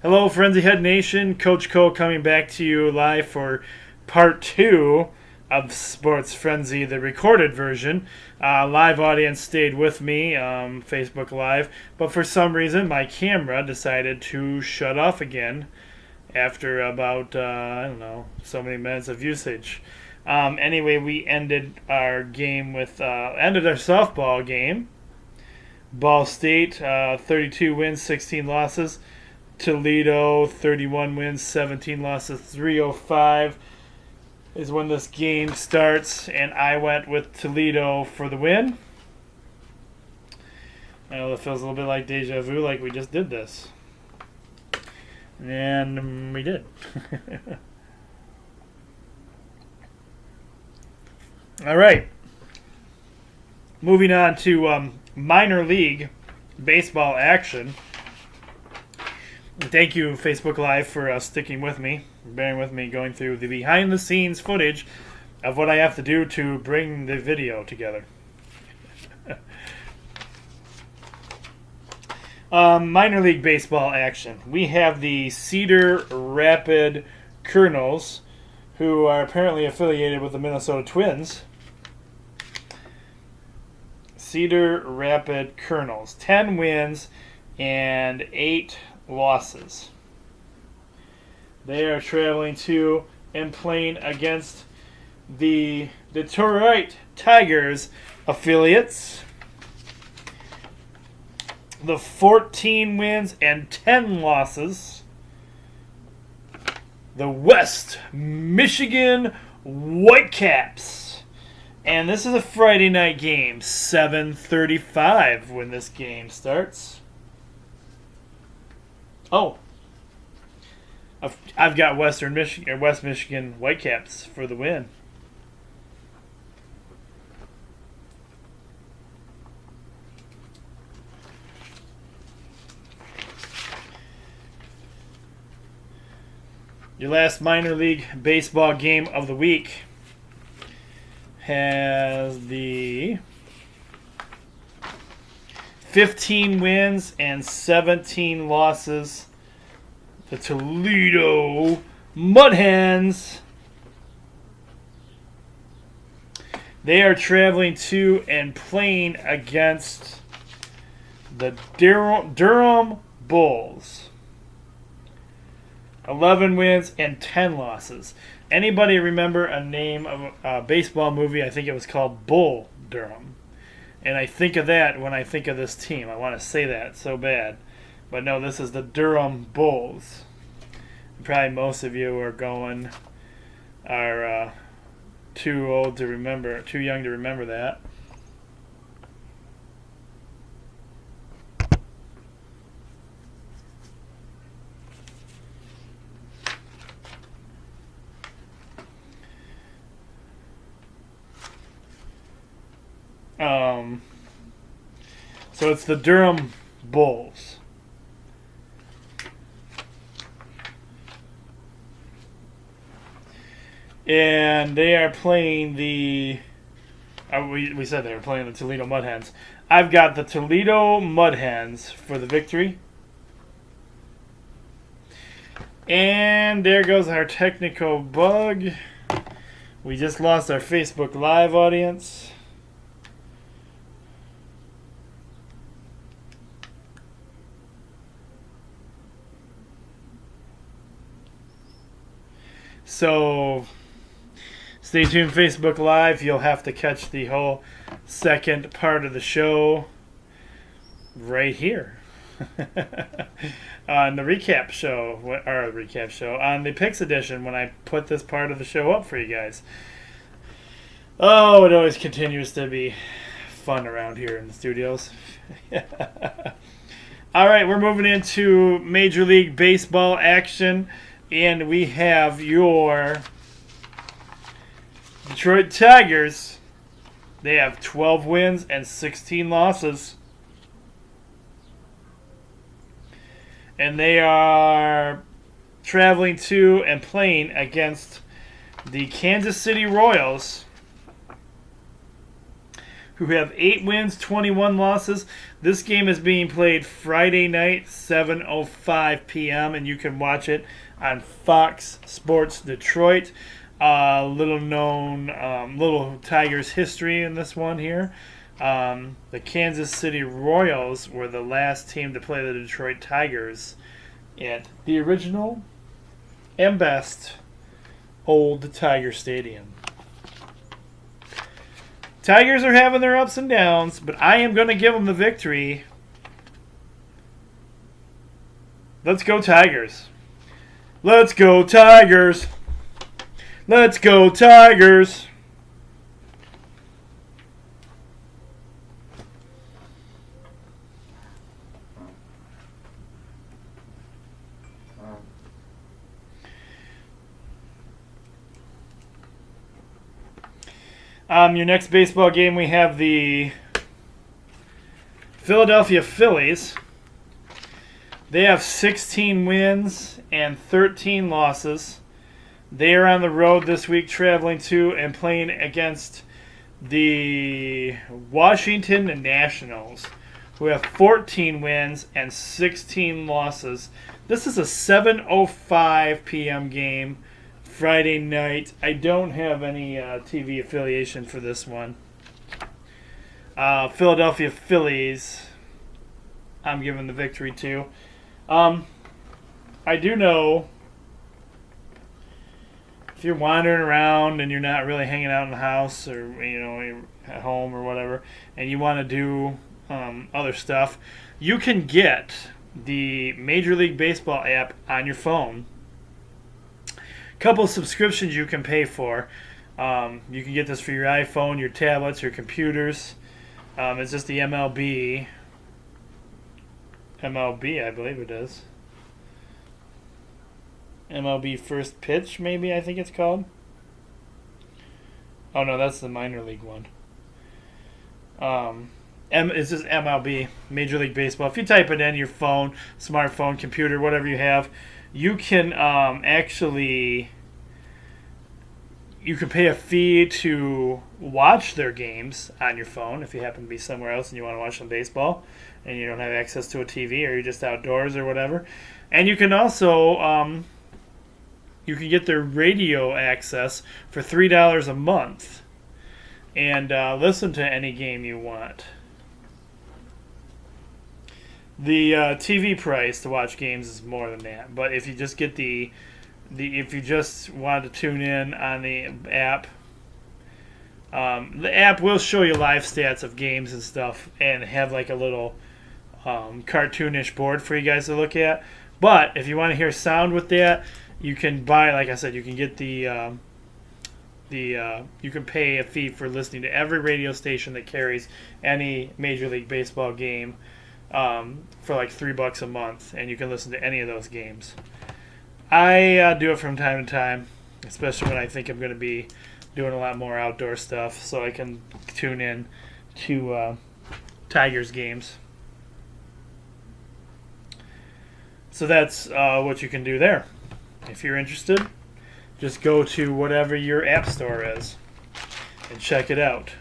Hello, Frenzy Head Nation. Coach Cole coming back to you live for part 2 of Sports Frenzy, the recorded version. Live audience stayed with me, Facebook Live, but for some reason my camera decided to shut off again after about, so many minutes of usage. Anyway, we ended our game with, ended our softball game. Ball State, 32 wins, 16 losses. Toledo, 31 wins, 17 losses, 305 is when this game starts, and I went with Toledo for the win. I know that feels a little bit like deja vu, like we just did this. And we did. All right. Moving on to minor league baseball action. Thank you, Facebook Live, for sticking with me, bearing with me, going through the behind-the-scenes footage of what I have to do to bring the video together. Minor league baseball action. We have the Cedar Rapid Colonels, who are apparently affiliated with the Minnesota Twins. Cedar Rapid Colonels, 10 wins and 8 losses. They are traveling to and playing against the Detroit Tigers affiliates. The 14 wins and 10 losses. The West Michigan Whitecaps. And this is a Friday night game, 7:35 when this game starts. Oh, I've got West Michigan Whitecaps for the win. Your last minor league baseball game of the week has the 15 wins and 17 losses. The Toledo Mud Hens. They are traveling to and playing against the Durham Bulls. 11 wins and 10 losses. Anybody remember a name of a baseball movie? I think it was called Bull Durham. And I think of that when I think of this team. I want to say that so bad. But no, this is the Durham Bulls. Probably most of you are too old to remember, too young to remember that. So it's the Durham Bulls. And they are playing the... we said they were playing the Toledo Mud Hens. I've got the Toledo Mud Hens for the victory. And there goes our technical bug. We just lost our Facebook Live audience. So, stay tuned, Facebook Live. You'll have to catch the whole second part of the show right here. On the recap show, on the Picks Edition, when I put this part of the show up for you guys. Oh, it always continues to be fun around here in the studios. All right, we're moving into Major League Baseball action. And we have your Detroit Tigers. They have 12 wins and 16 losses. And they are traveling to and playing against the Kansas City Royals, who have 8 wins, 21 losses. This game is being played Friday night, 7:05 p.m., and you can watch it on Fox Sports Detroit. Little known, little Tigers history in this one here. The Kansas City Royals were the last team to play the Detroit Tigers at the original and best old Tiger Stadium. Tigers are having their ups and downs, but I am going to give them the victory. Let's go Tigers. Let's go Tigers. Let's go Tigers. Your next baseball game, we have the Philadelphia Phillies. They have 16 wins and 13 losses. They are on the road this week, traveling to and playing against the Washington Nationals, who have 14 wins and 16 losses. This is a 7:05 p.m. game. Friday night. I don't have any TV affiliation for this one. Philadelphia Phillies, I'm giving the victory to. I do know if you're wandering around and you're not really hanging out in the house or you're at home or whatever, and you want to do other stuff, you can get the Major League Baseball app on your phone. Couple subscriptions you can pay for. You can get this for your iPhone, your tablets, your computers. It's just the MLB, I believe it is. MLB First Pitch, maybe I think it's called. Oh no, that's the minor league one. It's just MLB, Major League Baseball. If you type it in your phone, smartphone, computer, whatever you have, you can you can pay a fee to watch their games on your phone if you happen to be somewhere else and you want to watch some baseball and you don't have access to a TV or you're just outdoors or whatever. And you can also you can get their radio access for $3 a month and listen to any game you want. The TV price to watch games is more than that, but if you just get if you just want to tune in on the app will show you live stats of games and stuff and have like a little cartoonish board for you guys to look at. But if you want to hear sound with that, you can buy, like I said, you can get you can pay a fee for listening to every radio station that carries any Major League Baseball game for like $3 a month, and you can listen to any of those games. I do it from time to time, especially when I think I'm going to be doing a lot more outdoor stuff, so I can tune in to Tigers games. So that's what you can do there. If you're interested, just go to whatever your app store is and check it out.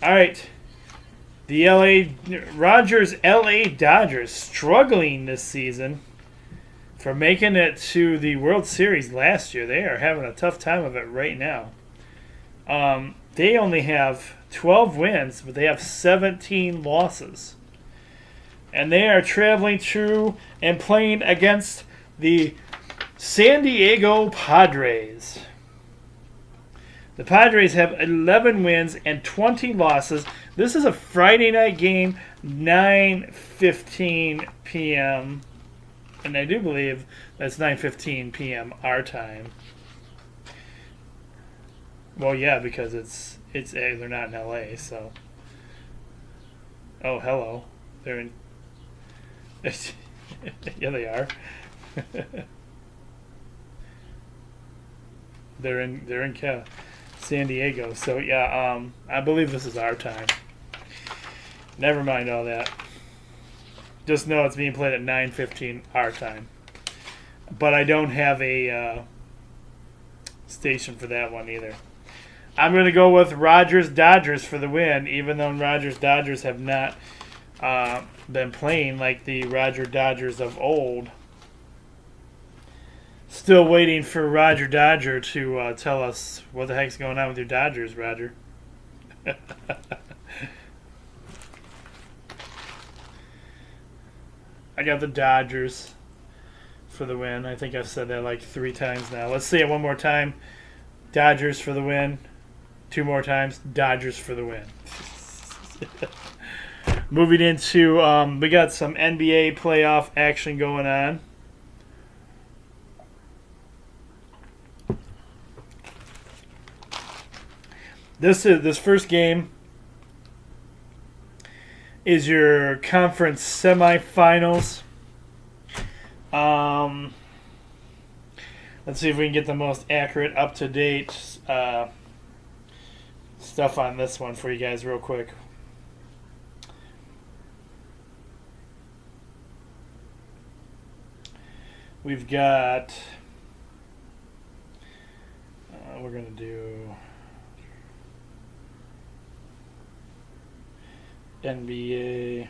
All right. The LA Dodgers struggling this season for making it to the World Series last year. They are having a tough time of it right now. They only have 12 wins, but they have 17 losses. And they are traveling through and playing against the San Diego Padres. The Padres have 11 wins and 20 losses. This is a Friday night game, 9:15 p.m. And I do believe that's 9:15 p.m. our time. Well, yeah, because they're not in LA, so. Oh, hello. They're in. Yeah, they are. They're in San Diego. So yeah, I believe this is our time. Never mind all that. Just know it's being played at 9:15 our time. But I don't have a station for that one either. I'm going to go with Rogers-Dodgers for the win, even though Rogers-Dodgers have not been playing like the Roger-Dodgers of old. Still waiting for Roger Dodger to tell us what the heck's going on with your Dodgers, Roger. I got the Dodgers for the win. I think I've said that like 3 times now. Let's say it one more time. Dodgers for the win. 2 more times. Dodgers for the win. Moving into, we got some NBA playoff action going on. This first game is your conference semifinals. Let's see if we can get the most accurate, up-to-date stuff on this one for you guys real quick. We've got... we're going to do... NBA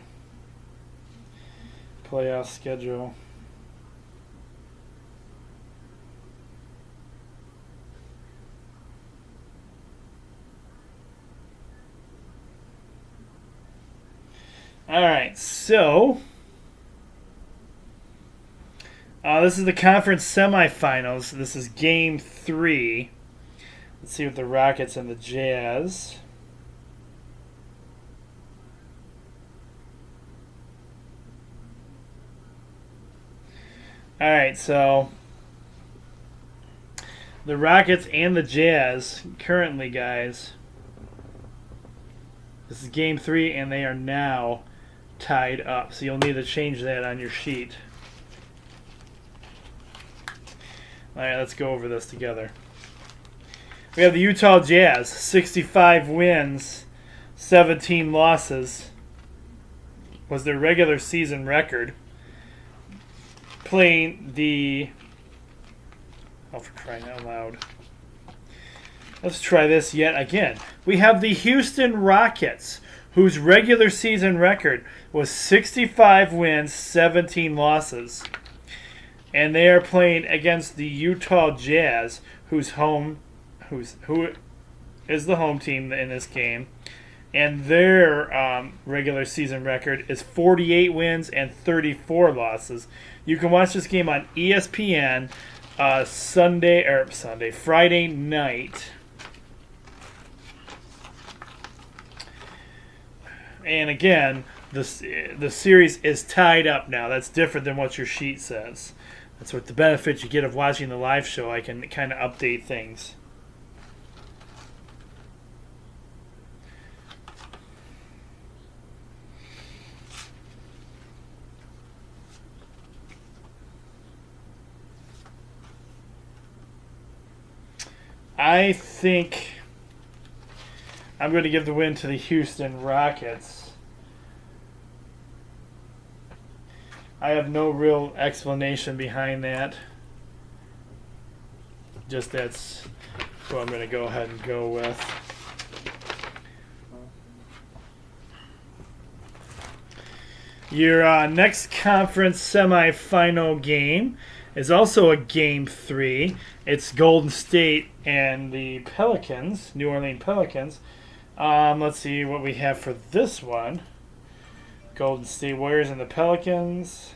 playoff schedule. All right, so this is the conference semifinals. This is game 3. Let's see what the Rockets and the Jazz. All right, so the Rockets and the Jazz currently, guys, this is game 3, and they are now tied up. So you'll need to change that on your sheet. All right, let's go over this together. We have the Utah Jazz, 65 wins, 17 losses was their regular season record. Playing the... Oh, for crying out loud. Let's try this yet again. We have the Houston Rockets, whose regular season record was 65 wins, 17 losses. And they are playing against the Utah Jazz, who is the home team in this game. And their regular season record is 48 wins and 34 losses. You can watch this game on ESPN Friday night. And again, the series is tied up now. That's different than what your sheet says. That's what the benefit you get of watching the live show. I can kind of update things. I think I'm going to give the win to the Houston Rockets. I have no real explanation behind that. Just that's who I'm going to go ahead and go with. Your next conference semifinal game is also a game 3. It's Golden State and the Pelicans, New Orleans Pelicans. Let's see what we have for this one. Golden State Warriors and the Pelicans.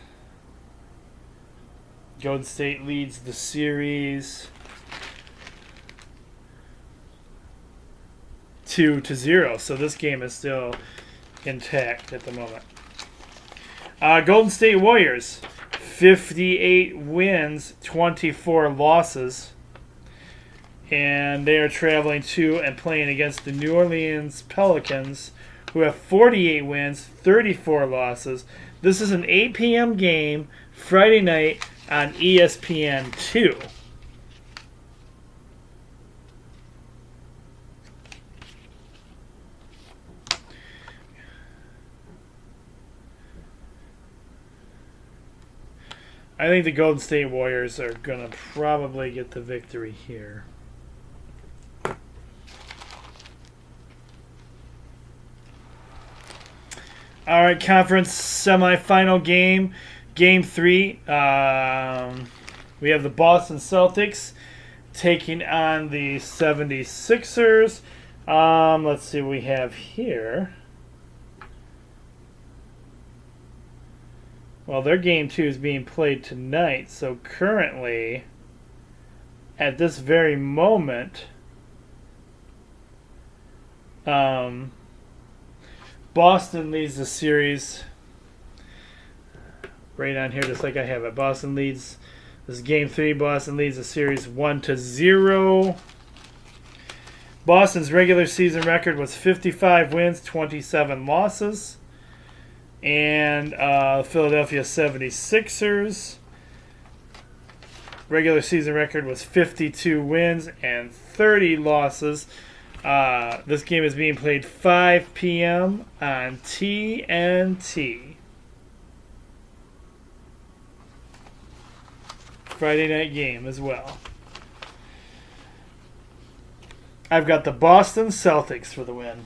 Golden State leads the series 2-0. So this game is still intact at the moment. Golden State Warriors, 58 wins, 24 losses. And they are traveling to and playing against the New Orleans Pelicans, who have 48 wins, 34 losses. This is an 8 p.m. game, Friday night on ESPN2. I think the Golden State Warriors are going to probably get the victory here. All right, conference semifinal game, game 3. We have the Boston Celtics taking on the 76ers. Let's see what we have here. Well, their game 2 is being played tonight, so currently, at this very moment, Boston leads the series right on here, just like I have it. Boston leads. This is game 3. Boston leads the series 1-0. Boston's regular season record was 55 wins, 27 losses. And Philadelphia 76ers regular season record was 52 wins and 30 losses. This game is being played 5 p.m. on TNT. Friday night game as well. I've got the Boston Celtics for the win.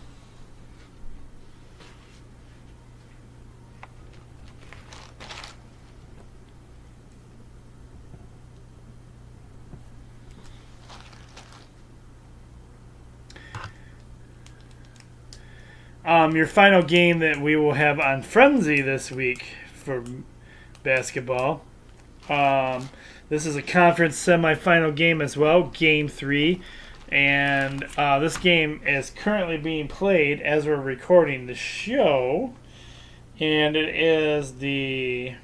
Your final game that we will have on Frenzy this week for basketball. This is a conference semifinal game as well, game 3. And this game is currently being played as we're recording the show. And it is the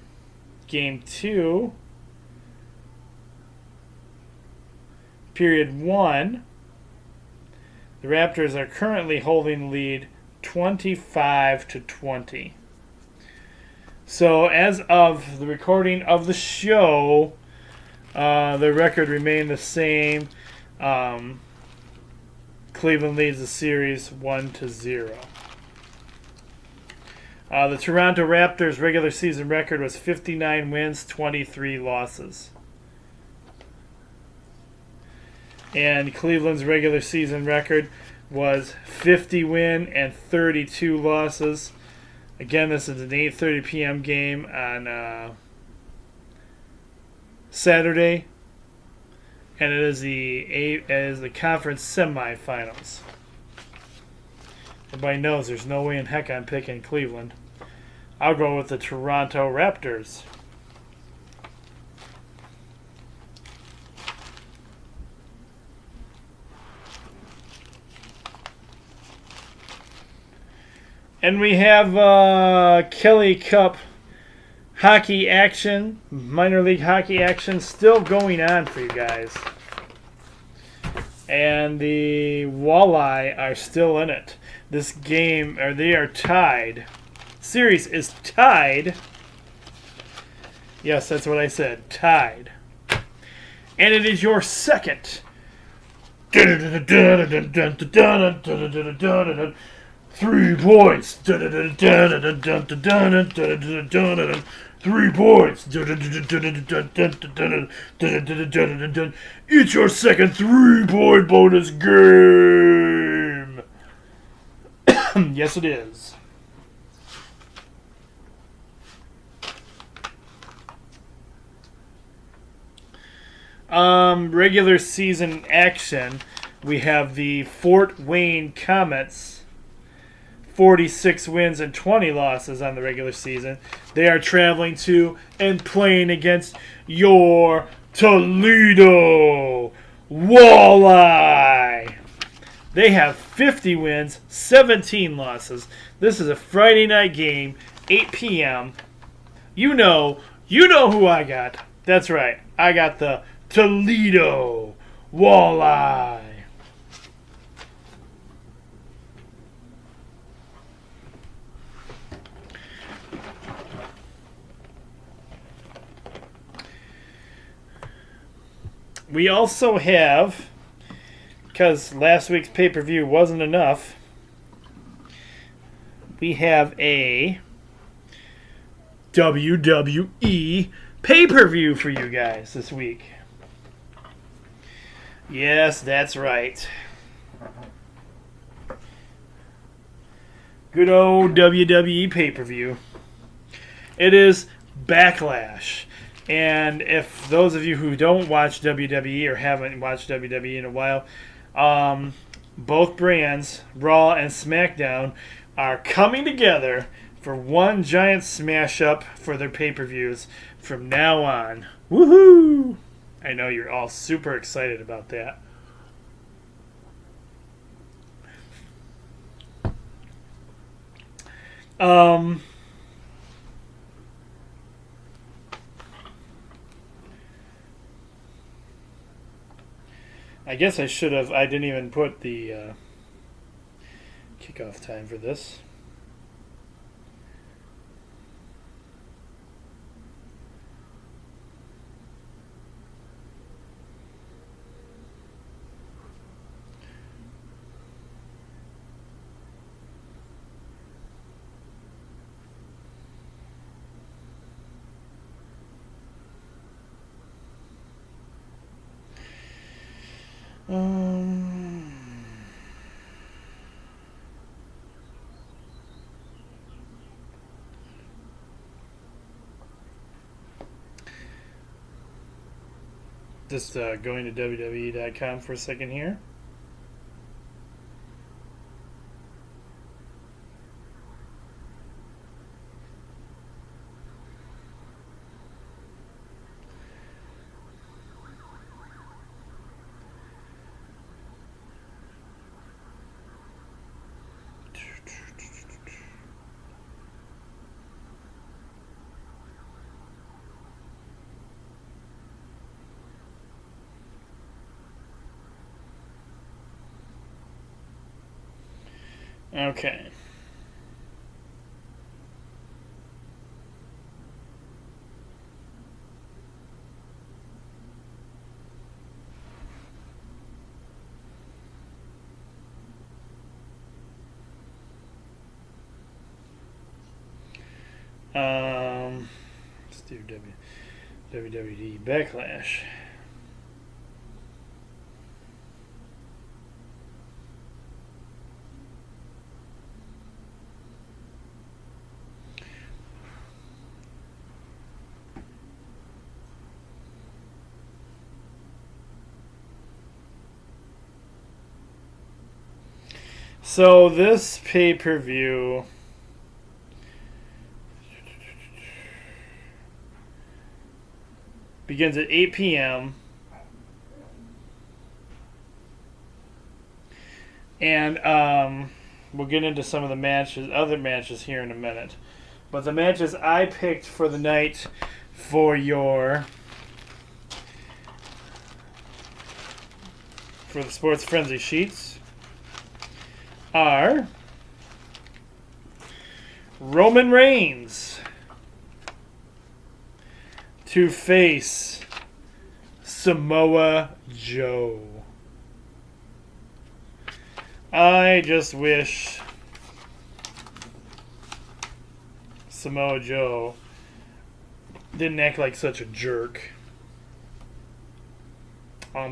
game 2, period 1. The Raptors are currently holding the lead 25-20. So as of the recording of the show, the record remained the same. Cleveland leads the series 1-0. The Toronto Raptors' regular season record was 59 wins, 23 losses. And Cleveland's regular season record was 50 win and 32 losses. Again, this is an 8:30 p.m. game on Saturday, and it is the conference semifinals. Everybody knows there's no way in heck I'm picking Cleveland. I'll go with the Toronto Raptors. And we have Kelly Cup hockey action, minor league hockey action still going on for you guys. And the Walleye are still in it. This game, or they are tied. Series is tied. Yes, that's what I said, tied. And it is your second 3 points. 3 points. It's your second 3-point bonus game. Yes, it is. Regular season action. We have the Fort Wayne Komets. 46 wins and 20 losses on the regular season. They are traveling to and playing against your Toledo Walleye. They have 50 wins, 17 losses. This is a Friday night game, 8 p.m. You know who I got. That's right. I got the Toledo Walleye. We also have, because last week's pay-per-view wasn't enough, we have a WWE pay-per-view for you guys this week. Yes, that's right. good old WWE pay-per-view. It is Backlash. And if those of you who don't watch WWE or haven't watched WWE in a while, both brands, Raw and SmackDown, are coming together for one giant smash-up for their pay-per-views from now on. Woohoo! I know you're all super excited about that. I guess I should have. I didn't even put the kickoff time for this. Just going to WWE.com for a second here. Okay. Let's do WWE Backlash. So this pay-per-view begins at 8 p.m. And we'll get into some of the other matches here in a minute. But the matches I picked for the night for the Sports Frenzy sheets are Roman Reigns to face Samoa Joe. I just wish Samoa Joe didn't act like such a jerk.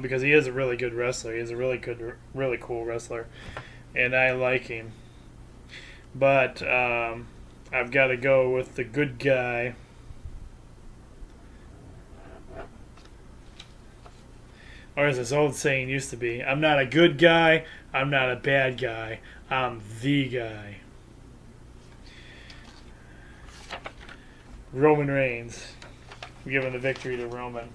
Because he is a really good wrestler. He's a really cool wrestler. And I like him. But I've got to go with the good guy. Or as this old saying used to be, I'm not a good guy, I'm not a bad guy, I'm the guy. Roman Reigns. I'm giving the victory to Roman.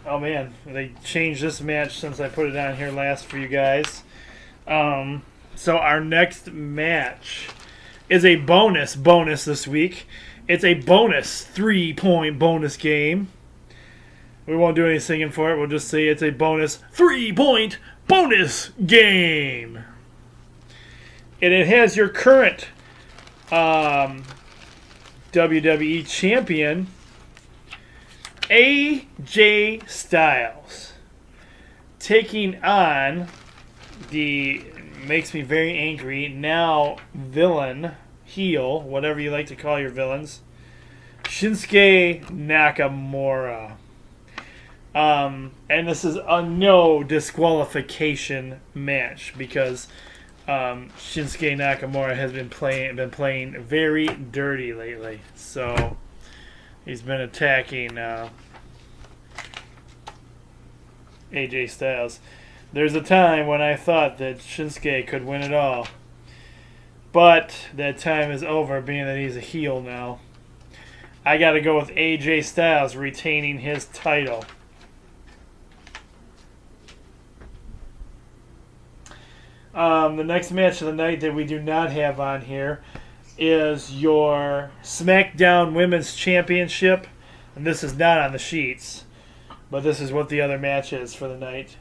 Oh man, they changed this match since I put it on here last for you guys. So our next match is a bonus this week. It's a bonus 3-point bonus game. We won't do any singing for it. We'll just say it's a bonus 3-point bonus game. And it has your current WWE champion, AJ Styles, taking on the makes me very angry now villain, heel, whatever you like to call your villains, Shinsuke Nakamura. And this is a no disqualification match because Shinsuke Nakamura has been playing very dirty lately. So he's been attacking AJ Styles. There's a time when I thought that Shinsuke could win it all. But that time is over, being that he's a heel now. I got to go with AJ Styles retaining his title. The next match of the night that we do not have on here is your SmackDown Women's Championship. And this is not on the sheets, but this is what the other match is for the night.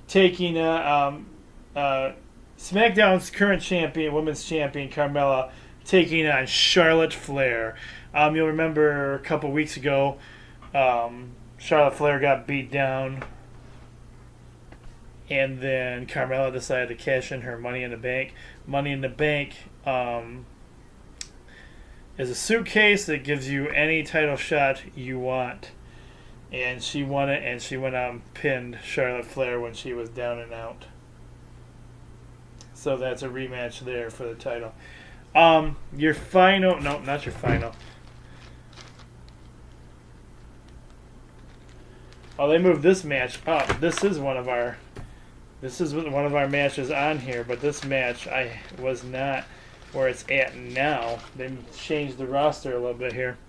Taking SmackDown's current champion, Women's Champion, Carmella, taking on Charlotte Flair. You'll remember a couple weeks ago, Charlotte Flair got beat down. And then Carmella decided to cash in her Money in the Bank. Money in the Bank is a suitcase that gives you any title shot you want. And she won it, and she went out and pinned Charlotte Flair when she was down and out. So that's a rematch there for the title. Your final... No, not your final. Oh, they moved this match up. This is one of our matches on here, but this match I was not where it's at now. They changed the roster a little bit here.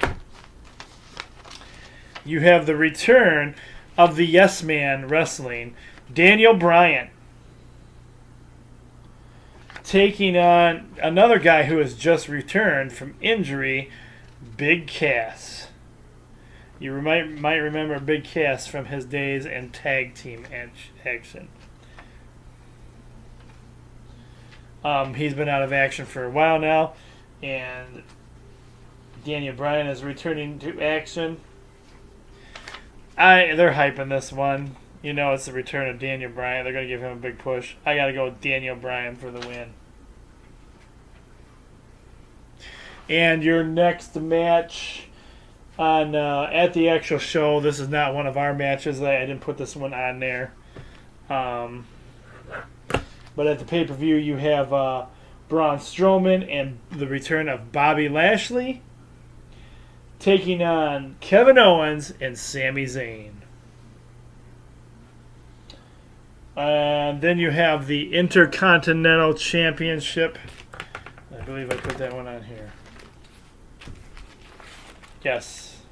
You have the return of the Yes Man Wrestling, Daniel Bryan, taking on another guy who has just returned from injury, Big Cass. You might remember Big Cass from his days in tag team action. He's been out of action for a while now, and Daniel Bryan is returning to action. They're hyping this one. You know it's the return of Daniel Bryan. They're going to give him a big push. I got to go with Daniel Bryan for the win. And your next match on at the actual show, this is not one of our matches. I didn't put this one on there. But at the pay-per-view, you have Braun Strowman and the return of Bobby Lashley taking on Kevin Owens and Sami Zayn. And then you have the Intercontinental Championship. I believe I put that one on here. Yes.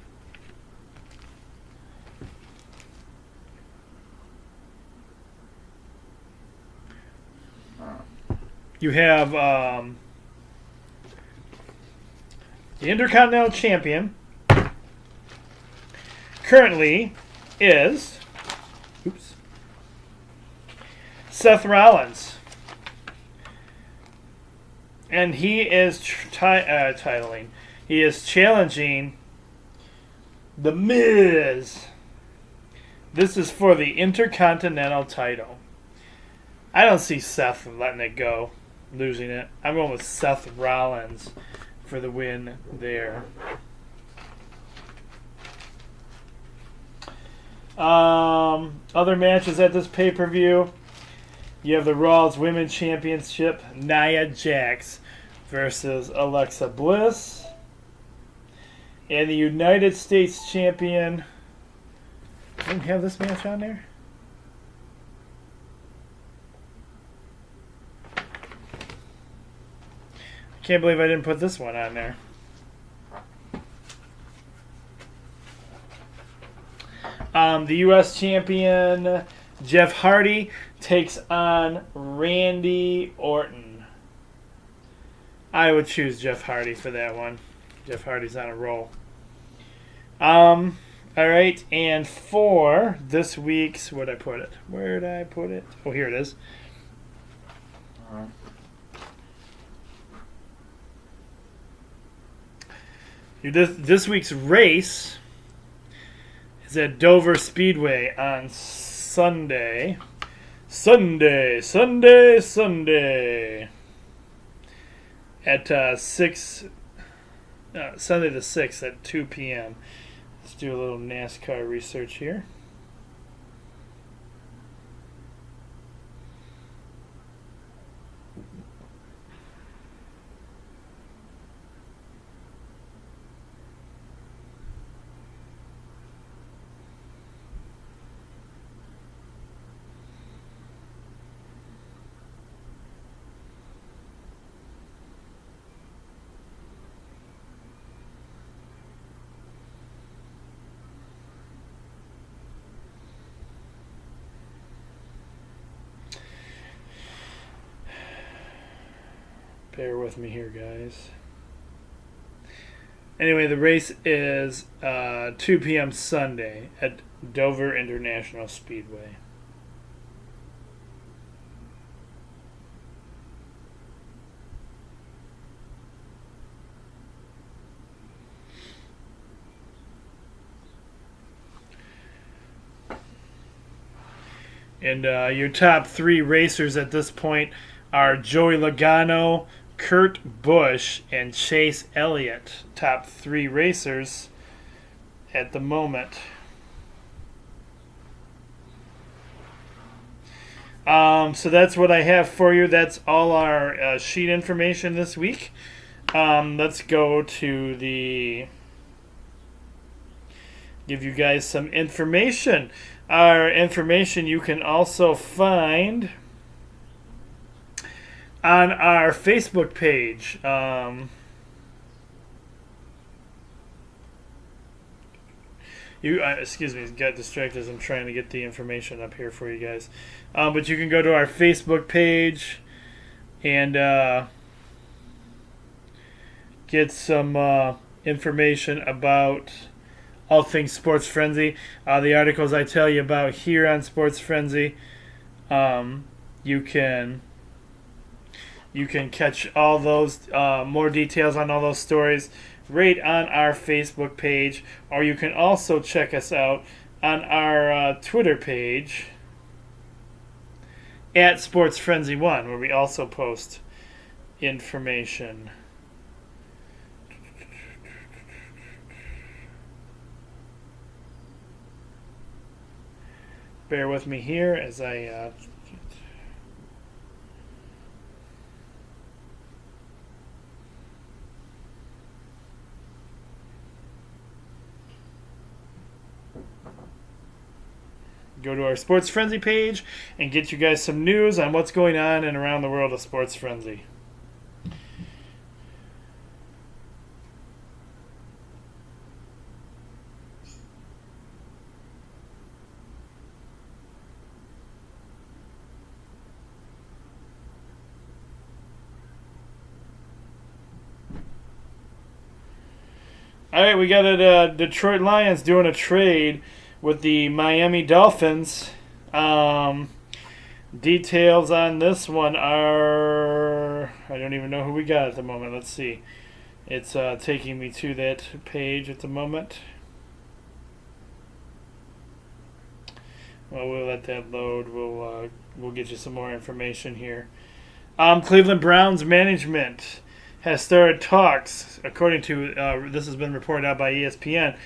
You have the Intercontinental Champion currently is Seth Rollins. And he is titling. He is challenging The Miz. This is for the Intercontinental title. I don't see Seth letting it go, losing it. I'm going with Seth Rollins for the win there. Other matches at this pay-per-view. You have the Raw's Women's Championship, Nia Jax versus Alexa Bliss. And the United States Champion. Didn't have this match on there? I can't believe I didn't put this one on there. The U.S. Champion, Jeff Hardy, takes on Randy Orton. I would choose Jeff Hardy for that one. Jeff Hardy's on a roll. All right, and for this week's, where'd I put it? Oh, here it is. This week's race is at Dover Speedway on Sunday. Sunday. At 6, Sunday the 6th at 2 p.m. Let's do a little NASCAR research here. Bear with me here, guys. Anyway, the race is 2 p.m. Sunday at Dover International Speedway. And your top 3 racers at this point are Joey Logano, Kurt Busch, and Chase Elliott. Top 3 racers at the moment. So that's what I have for you. That's all our sheet information this week. Let's go to give you guys some information. Our information you can also find on our Facebook page. Excuse me, got distracted as I'm trying to get the information up here for you guys. But you can go to our Facebook page and get some information about all things Sports Frenzy. The articles I tell you about here on Sports Frenzy, you can catch all those more details on all those stories right on our Facebook page, or you can also check us out on our Twitter page at Sports Frenzy 1, where we also post information. Bear with me here as I go to our Sports Frenzy page and get you guys some news on what's going on and around the world of Sports Frenzy. All right, we got a Detroit Lions doing a trade with the Miami Dolphins. Details on this one are... I don't even know who we got at the moment. Let's see. It's taking me to that page at the moment. Well, we'll let that load. We'll get you some more information here. Cleveland Browns management has started talks, according to this has been reported out by ESPN,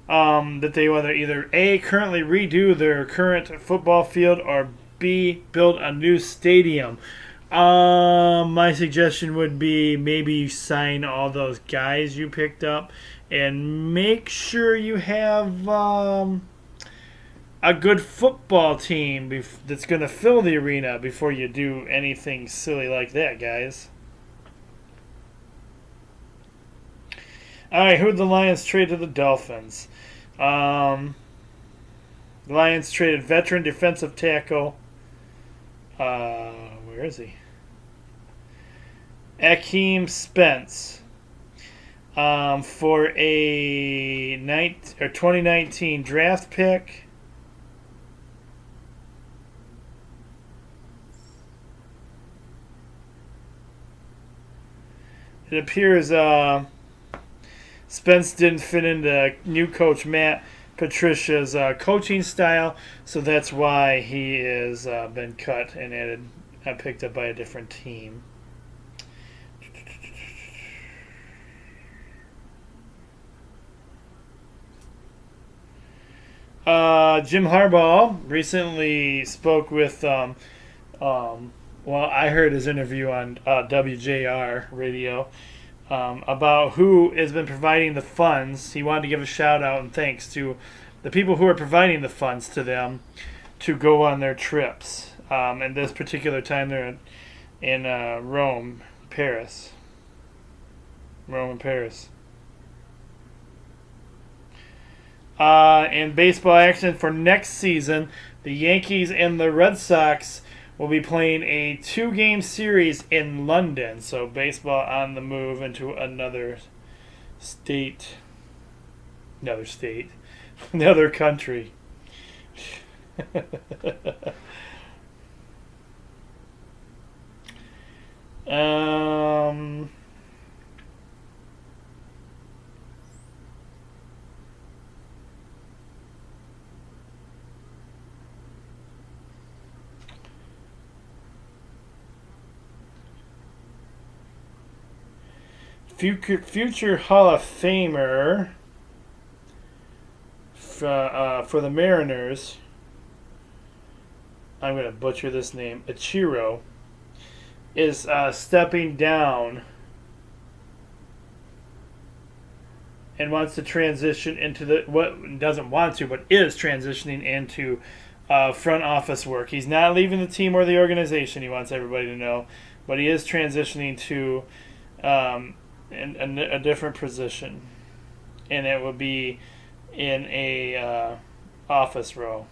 that they will either A, currently redo their current football field, or B, build a new stadium. My suggestion would be maybe you sign all those guys you picked up and make sure you have a good football team that's going to fill the arena before you do anything silly like that, guys. All right, who did the Lions trade to the Dolphins? The Lions traded veteran defensive tackle. Where is he? Akeem Spence for a 2019 draft pick. It appears Spence didn't fit into new coach Matt Patricia's coaching style, so that's why he has been cut and picked up by a different team. Jim Harbaugh recently spoke with, well, I heard his interview on WJR radio. About who has been providing the funds. He wanted to give a shout out and thanks to the people who are providing the funds to them to go on their trips. And this particular time they're in Rome and Paris. In baseball action for next season, the Yankees and the Red Sox will be playing a 2-game series in London. So baseball on the move into another state. Another country. um... Future Hall of Famer for the Mariners. I'm going to butcher this name. Ichiro is stepping down and wants to transition into doesn't want to, but is transitioning into front office work. He's not leaving the team or the organization. He wants everybody to know, but he is transitioning to in a different position, and it would be in a office role.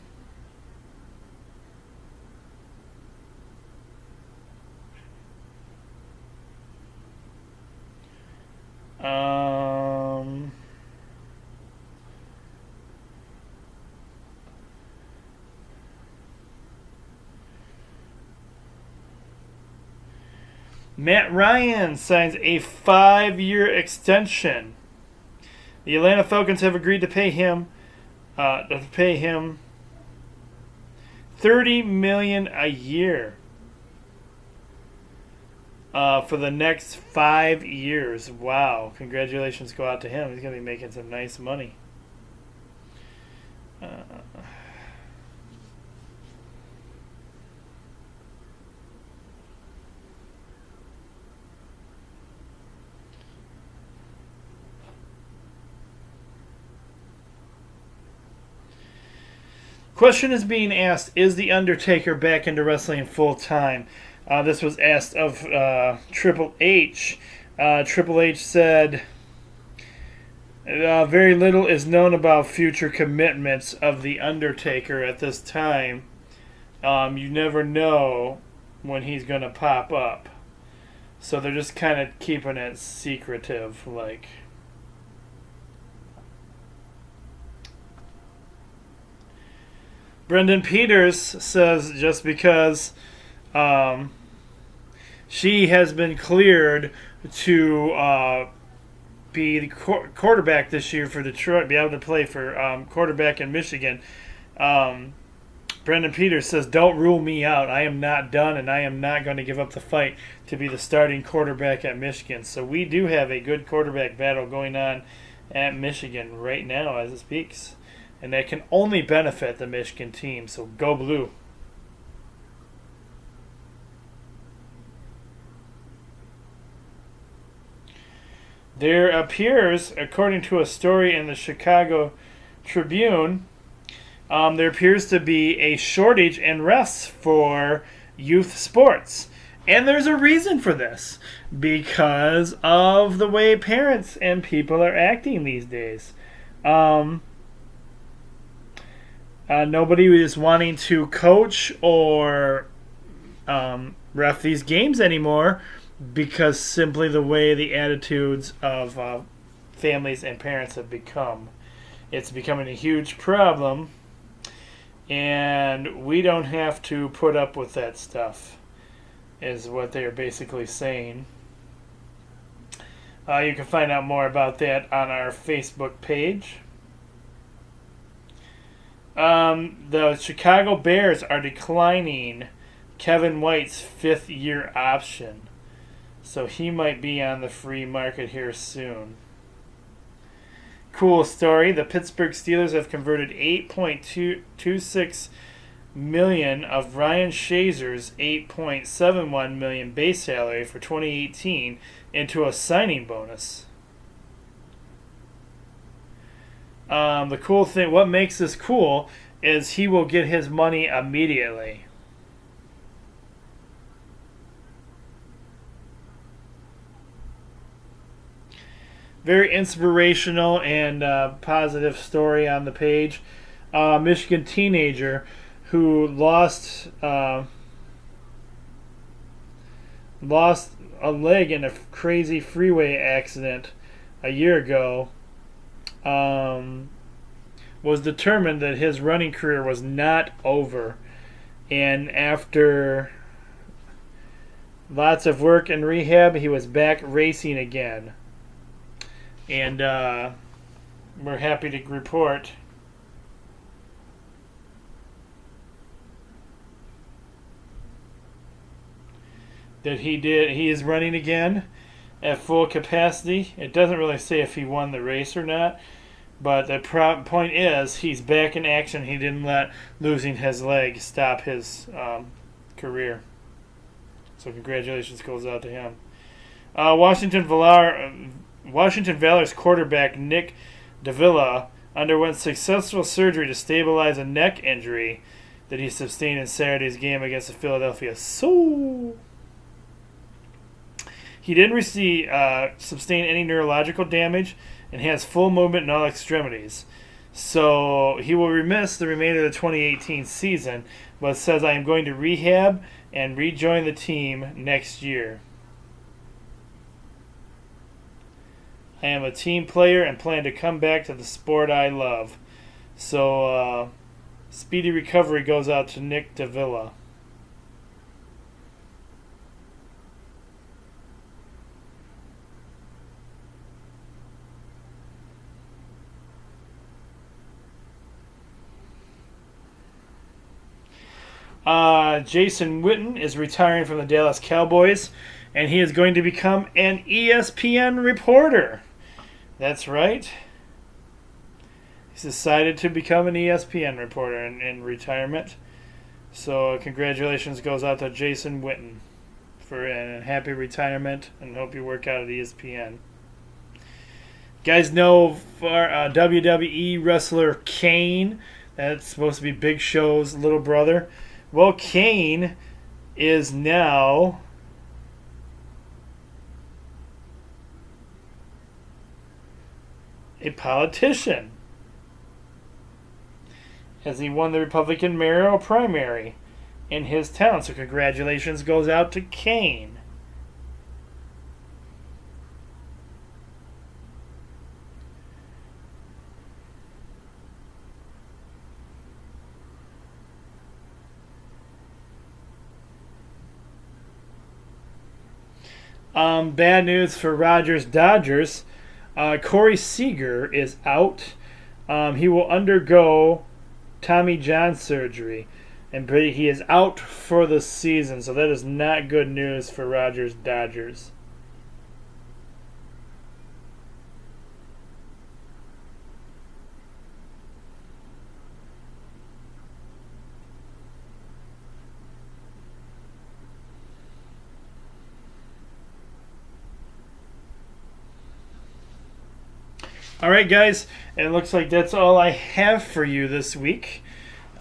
Matt Ryan signs a 5-year extension. The Atlanta Falcons have agreed to pay him $30 million a year for the next 5 years. Wow! Congratulations go out to him. He's gonna be making some nice money. Question is being asked, is The Undertaker back into wrestling full time? This was asked of Triple H. Triple H said, very little is known about future commitments of The Undertaker at this time. You never know when he's going to pop up. So they're just kind of keeping it secretive, like... Brendan Peters says just because she has been cleared to be the quarterback this year for Detroit, be able to play for quarterback in Michigan. Brendan Peters says, don't rule me out. I am not done, and I am not going to give up the fight to be the starting quarterback at Michigan. So we do have a good quarterback battle going on at Michigan right now as it speaks. And that can only benefit the Michigan team, so go blue. There appears, according to a story in the Chicago Tribune, there appears to be a shortage in refs for youth sports. And there's a reason for this, because of the way parents and people are acting these days. Nobody is wanting to coach or ref these games anymore because simply the way the attitudes of families and parents have become. It's becoming a huge problem, and we don't have to put up with that stuff, is what they are basically saying. You can find out more about that on our Facebook page. The Chicago Bears are declining Kevin White's 5th-year option. So he might be on the free market here soon. Cool story. The Pittsburgh Steelers have converted $8.26 million of Ryan Shazer's $8.71 million base salary for 2018 into a signing bonus. The cool thing, what makes this cool, is he will get his money immediately. Very inspirational and positive story on the page. Michigan teenager who lost lost a leg in a crazy freeway accident a year ago, was determined that his running career was not over. And after lots of work and rehab, he was back racing again. And we're happy to report that he is running again at full capacity. It doesn't really say if he won the race or not, but the point is he's back in action. He didn't let losing his leg stop his career. So congratulations goes out to him. Washington Valor's quarterback Nick Davila underwent successful surgery to stabilize a neck injury that he sustained in Saturday's game against the Philadelphia Soul. He didn't sustain any neurological damage and has full movement in all extremities. So he will miss the remainder of the 2018 season, but says, I am going to rehab and rejoin the team next year. I am a team player and plan to come back to the sport I love. So speedy recovery goes out to Nick Davila. Jason Witten is retiring from the Dallas Cowboys, and he is going to become an ESPN reporter. That's right. He's decided to become an ESPN reporter in retirement. So congratulations goes out to Jason Witten for a happy retirement, and hope you work out at ESPN. You guys know for WWE wrestler Kane, that's supposed to be Big Show's little brother. Well, Kane is now a politician, as he won the Republican mayoral primary in his town. So congratulations goes out to Kane. Bad news for Dodgers. Corey Seager is out. He will undergo Tommy John surgery, and he is out for the season. So that is not good news for Dodgers. All right, guys, it looks like that's all I have for you this week.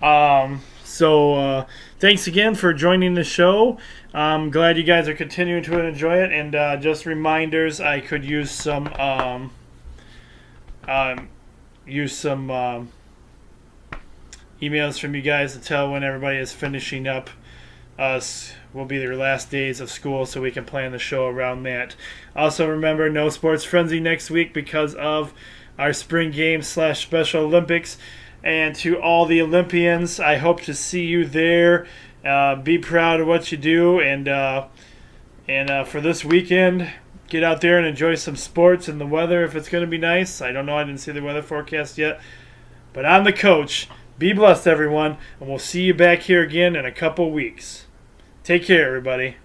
So thanks again for joining the show. I'm glad you guys are continuing to enjoy it. And just reminders, I could use some emails from you guys to tell when everybody is finishing up. Will be their last days of school, so we can plan the show around that. Also, remember, no Sports Frenzy next week because of our spring games / Special Olympics. And to all the Olympians, I hope to see you there. Be proud of what you do, and for this weekend, get out there and enjoy some sports and the weather if it's going to be nice. I don't know, I didn't see the weather forecast yet, but I'm the coach. Be blessed, everyone, and we'll see you back here again in a couple weeks. Take care, everybody.